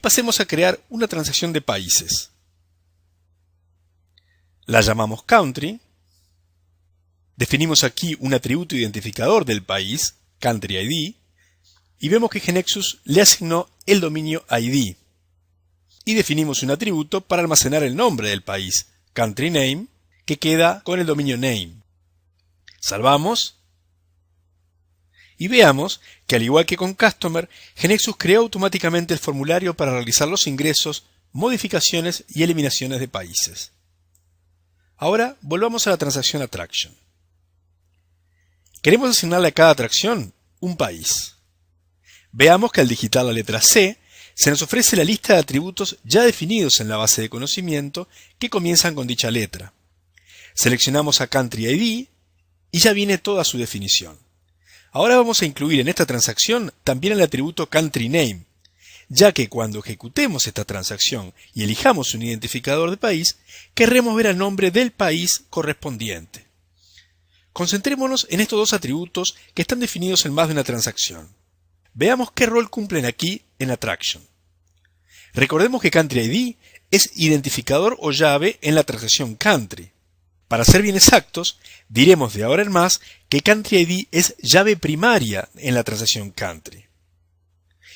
Pasemos a crear una transacción de países. La llamamos country. Definimos aquí un atributo identificador del país, country ID, y vemos que GeneXus le asignó el dominio ID. Y definimos un atributo para almacenar el nombre del país, country name, que queda con el dominio name. Salvamos y veamos que, al igual que con Customer, GeneXus creó automáticamente el formulario para realizar los ingresos, modificaciones y eliminaciones de países. Ahora volvamos a la transacción Attraction. Queremos asignarle a cada atracción un país. Veamos que al digitar la letra C, se nos ofrece la lista de atributos ya definidos en la base de conocimiento que comienzan con dicha letra. Seleccionamos a Country ID y ya viene toda su definición. Ahora vamos a incluir en esta transacción también el atributo Country Name, ya que cuando ejecutemos esta transacción y elijamos un identificador de país, querremos ver el nombre del país correspondiente. Concentrémonos en estos dos atributos que están definidos en más de una transacción. Veamos qué rol cumplen aquí en Attraction. Recordemos que Country ID es identificador o llave en la transacción Country. Para ser bien exactos, diremos de ahora en más que Country ID es llave primaria en la transacción Country.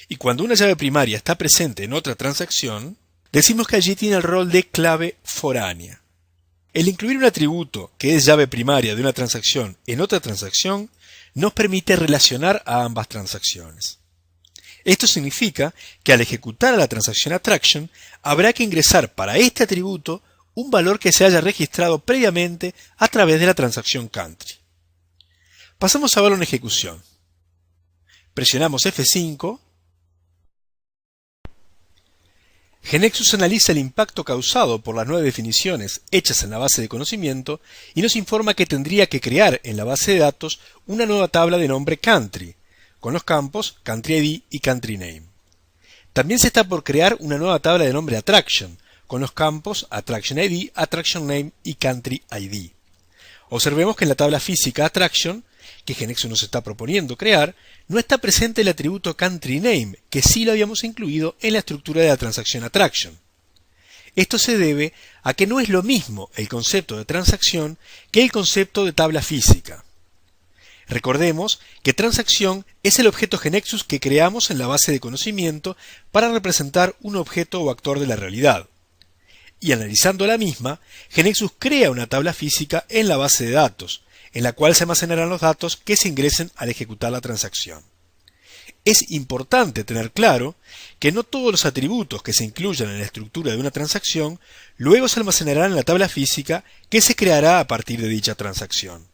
Y cuando una llave primaria está presente en otra transacción, decimos que allí tiene el rol de clave foránea. El incluir un atributo que es llave primaria de una transacción en otra transacción nos permite relacionar a ambas transacciones. Esto significa que al ejecutar la transacción Attraction habrá que ingresar para este atributo un valor que se haya registrado previamente a través de la transacción Country. Pasamos a verlo en ejecución. Presionamos F5. GeneXus analiza el impacto causado por las 9 definiciones hechas en la base de conocimiento y nos informa que tendría que crear en la base de datos una nueva tabla de nombre Country, con los campos Country ID y Country Name. También se está por crear una nueva tabla de nombre Attraction, con los campos Attraction ID, Attraction Name y Country ID. Observemos que en la tabla física Attraction, que GeneXus nos está proponiendo crear, no está presente el atributo Country Name, que sí lo habíamos incluido en la estructura de la transacción Attraction. Esto se debe a que no es lo mismo el concepto de transacción que el concepto de tabla física. Recordemos que transacción es el objeto GeneXus que creamos en la base de conocimiento para representar un objeto o actor de la realidad. Y analizando la misma, GeneXus crea una tabla física en la base de datos, en la cual se almacenarán los datos que se ingresen al ejecutar la transacción. Es importante tener claro que no todos los atributos que se incluyan en la estructura de una transacción luego se almacenarán en la tabla física que se creará a partir de dicha transacción.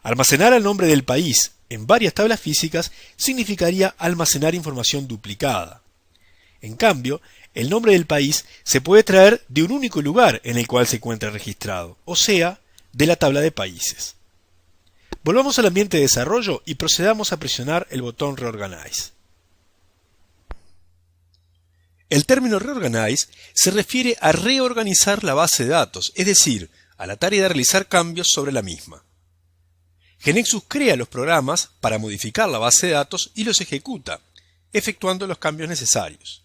Almacenar el nombre del país en varias tablas físicas significaría almacenar información duplicada. En cambio, el nombre del país se puede traer de un único lugar en el cual se encuentra registrado, o sea, de la tabla de países. Volvamos al ambiente de desarrollo y procedamos a presionar el botón Reorganize. El término Reorganize se refiere a reorganizar la base de datos, es decir, a la tarea de realizar cambios sobre la misma. GeneXus crea los programas para modificar la base de datos y los ejecuta, efectuando los cambios necesarios.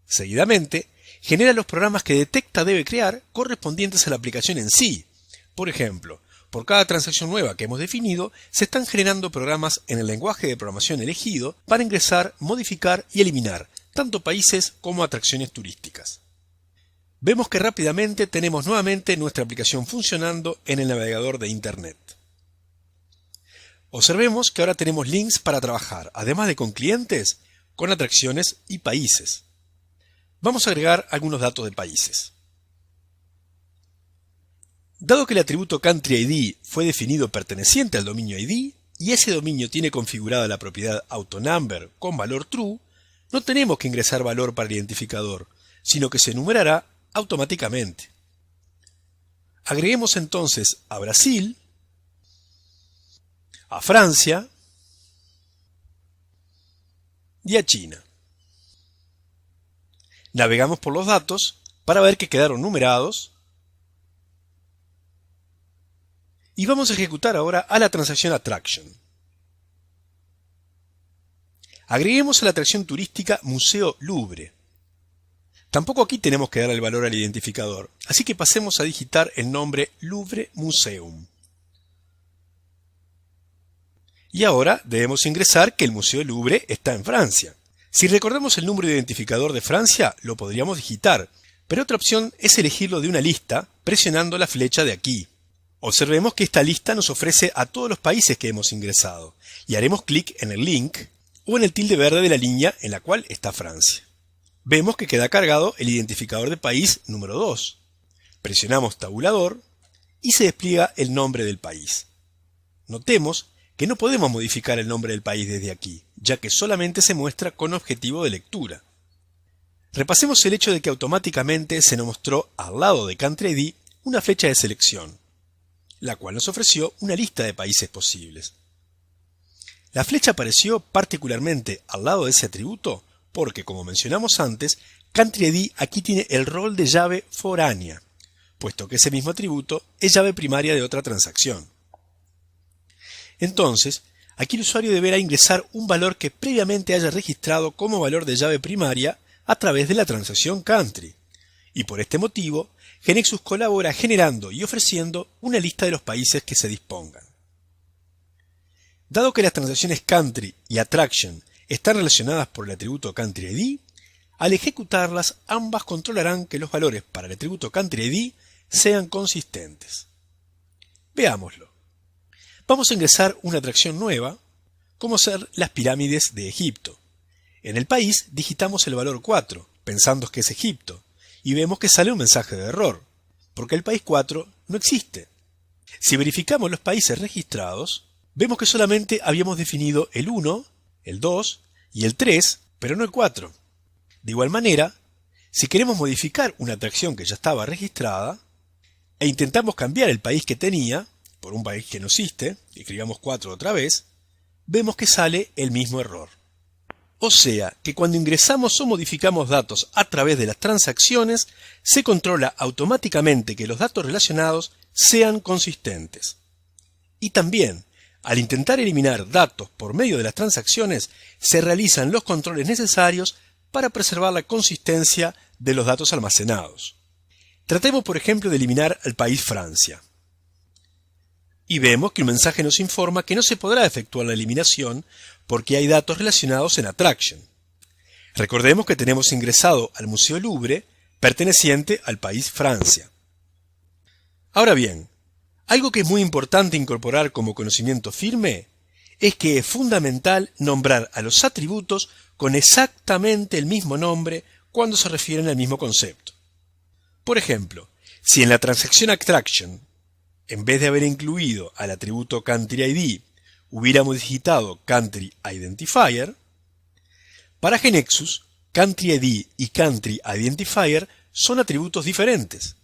Seguidamente, genera los programas que detecta debe crear correspondientes a la aplicación en sí. Por ejemplo, por cada transacción nueva que hemos definido, se están generando programas en el lenguaje de programación elegido para ingresar, modificar y eliminar tanto países como atracciones turísticas. Vemos que rápidamente tenemos nuevamente nuestra aplicación funcionando en el navegador de Internet. Observemos que ahora tenemos links para trabajar, además de con clientes, con atracciones y países. Vamos a agregar algunos datos de países. Dado que el atributo Country ID fue definido perteneciente al dominio ID y ese dominio tiene configurada la propiedad AutoNumber con valor true, no tenemos que ingresar valor para el identificador, sino que se enumerará automáticamente. Agreguemos entonces a Brasil, a Francia y a China. Navegamos por los datos para ver que quedaron numerados y vamos a ejecutar ahora a la transacción Attraction. Agreguemos a la atracción turística Museo Louvre. Tampoco aquí tenemos que dar el valor al identificador, así que pasemos a digitar el nombre Louvre Museum. Y ahora debemos ingresar que el Museo Louvre está en Francia. Si recordamos el número de identificador de Francia, lo podríamos digitar, pero otra opción es elegirlo de una lista presionando la flecha de aquí. Observemos que esta lista nos ofrece a todos los países que hemos ingresado, y haremos clic en el link o en el tilde verde de la línea en la cual está Francia. Vemos que queda cargado el identificador de país número 2. Presionamos tabulador y se despliega el nombre del país. Notemos que no podemos modificar el nombre del país desde aquí, ya que solamente se muestra con objetivo de lectura. Repasemos el hecho de que automáticamente se nos mostró al lado de Country ID una flecha de selección, la cual nos ofreció una lista de países posibles. La flecha apareció particularmente al lado de ese atributo porque, como mencionamos antes, Country ID aquí tiene el rol de llave foránea, puesto que ese mismo atributo es llave primaria de otra transacción. Entonces, aquí el usuario deberá ingresar un valor que previamente haya registrado como valor de llave primaria a través de la transacción Country, y por este motivo, GeneXus colabora generando y ofreciendo una lista de los países que se dispongan. Dado que las transacciones Country y Attraction están relacionadas por el atributo Country ID, al ejecutarlas ambas controlarán que los valores para el atributo Country ID sean consistentes. Veámoslo. Vamos a ingresar una atracción nueva, como ser las pirámides de Egipto. En el país digitamos el valor 4, pensando que es Egipto, y vemos que sale un mensaje de error, porque el país 4 no existe. Si verificamos los países registrados, vemos que solamente habíamos definido el 1, el 2 y el 3, pero no el 4. De igual manera, si queremos modificar una atracción que ya estaba registrada, e intentamos cambiar el país que tenía, por un país que no existe, y escribamos 4 otra vez, vemos que sale el mismo error. O sea, que cuando ingresamos o modificamos datos a través de las transacciones, se controla automáticamente que los datos relacionados sean consistentes. Y también, al intentar eliminar datos por medio de las transacciones, se realizan los controles necesarios para preservar la consistencia de los datos almacenados. Tratemos, por ejemplo, de eliminar al país Francia. Y vemos que un mensaje nos informa que no se podrá efectuar la eliminación porque hay datos relacionados en Attraction. Recordemos que tenemos ingresado al Museo Louvre perteneciente al país Francia. Ahora bien, algo que es muy importante incorporar como conocimiento firme es que es fundamental nombrar a los atributos con exactamente el mismo nombre cuando se refieren al mismo concepto. Por ejemplo, si en la transacción Attraction, en vez de haber incluido al atributo Country ID, hubiéramos digitado Country Identifier, para GeneXus, Country ID y Country Identifier son atributos diferentes.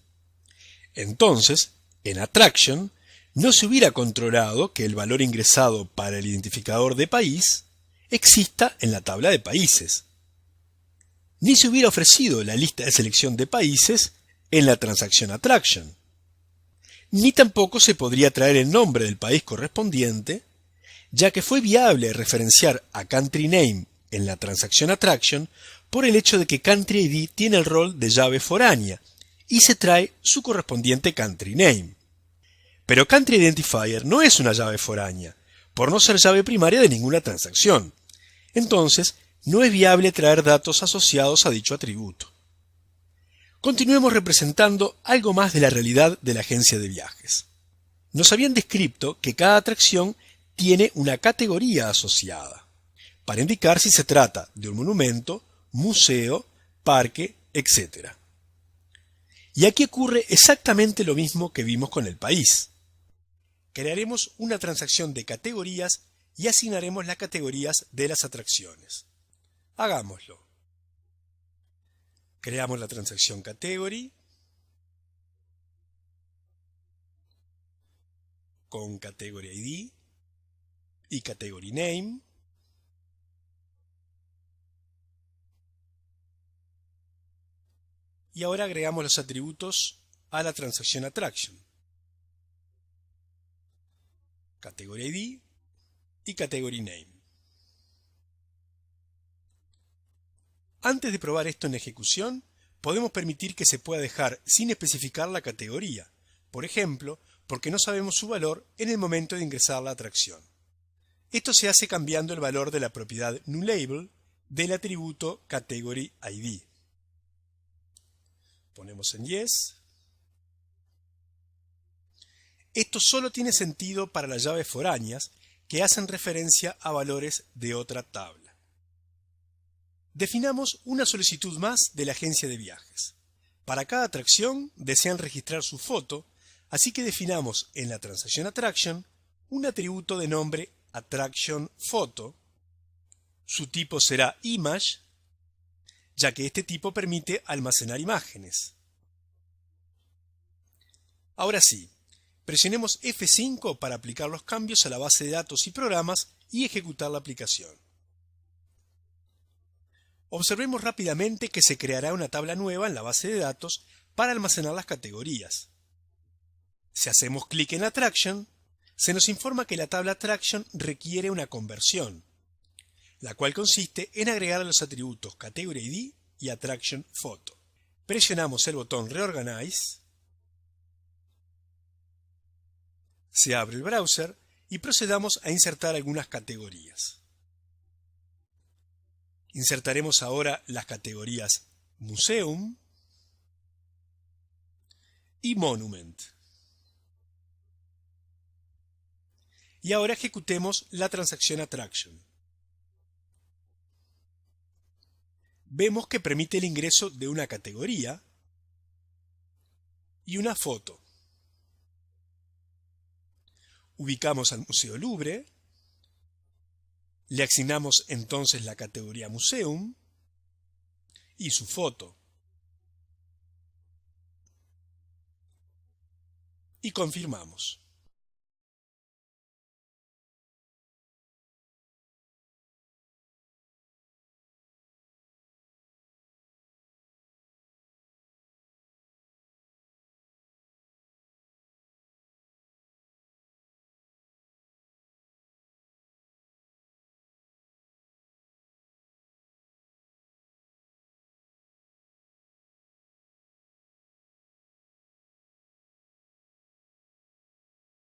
Entonces, en Attraction, no se hubiera controlado que el valor ingresado para el identificador de país exista en la tabla de países, ni se hubiera ofrecido la lista de selección de países en la transacción Attraction, ni tampoco se podría traer el nombre del país correspondiente, ya que fue viable referenciar a Country Name en la transacción Attraction por el hecho de que Country ID tiene el rol de llave foránea y se trae su correspondiente Country Name. Pero Country Identifier no es una llave foránea, por no ser llave primaria de ninguna transacción. Entonces, no es viable traer datos asociados a dicho atributo. Continuemos representando algo más de la realidad de la agencia de viajes. Nos habían descrito que cada atracción tiene una categoría asociada, para indicar si se trata de un monumento, museo, parque, etc. Y aquí ocurre exactamente lo mismo que vimos con el país. Crearemos una transacción de categorías y asignaremos las categorías de las atracciones. Hagámoslo. Creamos la transacción Category con Category ID y Category Name. Y ahora agregamos los atributos a la transacción Attraction. Category ID y Category Name. Antes de probar esto en ejecución, podemos permitir que se pueda dejar sin especificar la categoría, por ejemplo, porque no sabemos su valor en el momento de ingresar la atracción. Esto se hace cambiando el valor de la propiedad NewLabel del atributo categoryID. Ponemos en Yes. Esto solo tiene sentido para las llaves foráneas que hacen referencia a valores de otra tabla. Definamos una solicitud más de la agencia de viajes. Para cada atracción desean registrar su foto, así que definamos en la transacción Attraction un atributo de nombre AttractionPhoto. Su tipo será Image, ya que este tipo permite almacenar imágenes. Ahora sí, presionemos F5 para aplicar los cambios a la base de datos y programas y ejecutar la aplicación. Observemos rápidamente que se creará una tabla nueva en la base de datos para almacenar las categorías. Si hacemos clic en Attraction, se nos informa que la tabla Attraction requiere una conversión, la cual consiste en agregar los atributos categoryID y AttractionPhoto. Presionamos el botón Reorganize, se abre el browser y procedamos a insertar algunas categorías. Insertaremos ahora las categorías Museum y Monument. Y ahora ejecutemos la transacción Attraction. Vemos que permite el ingreso de una categoría y una foto. Ubicamos al Museo Louvre, le asignamos entonces la categoría Museum y su foto. Y confirmamos.